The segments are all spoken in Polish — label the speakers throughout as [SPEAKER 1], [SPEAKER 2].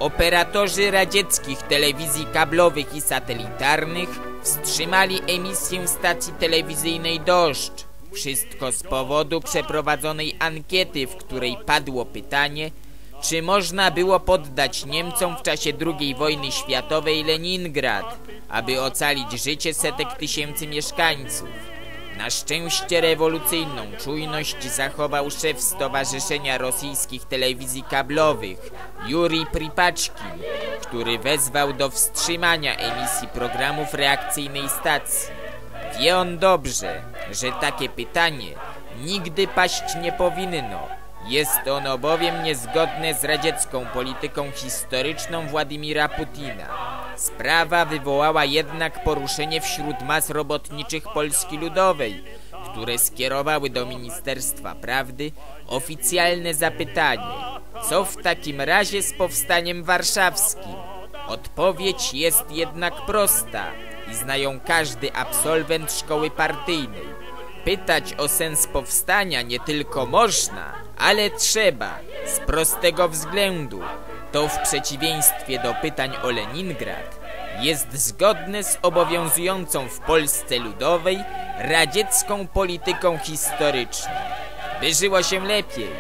[SPEAKER 1] Operatorzy radzieckich telewizji kablowych i satelitarnych wstrzymali emisję stacji telewizyjnej Dożd. Wszystko z powodu przeprowadzonej ankiety, w której padło pytanie, czy można było poddać Niemcom w czasie II wojny światowej Leningrad, aby ocalić życie setek tysięcy mieszkańców. Na szczęście rewolucyjną czujność zachował szef Stowarzyszenia Rosyjskich Telewizji Kablowych, Jurij Pripaczkin, który wezwał do wstrzymania emisji programów reakcyjnej stacji. Wie on dobrze, że takie pytanie nigdy paść nie powinno. Jest ono bowiem niezgodne z radziecką polityką historyczną Władimira Putina. Sprawa wywołała jednak poruszenie wśród mas robotniczych Polski Ludowej, które skierowały do Ministerstwa Prawdy oficjalne zapytanie: co w takim razie z powstaniem warszawskim? Odpowiedź jest jednak prosta i zna ją każdy absolwent szkoły partyjnej. Pytać o sens powstania nie tylko można, ale trzeba, z prostego względu. To w przeciwieństwie do pytań o Leningrad jest zgodne z obowiązującą w Polsce Ludowej radziecką polityką historyczną. By żyło się lepiej,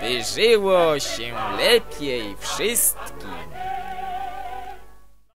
[SPEAKER 1] by żyło się lepiej wszystkim.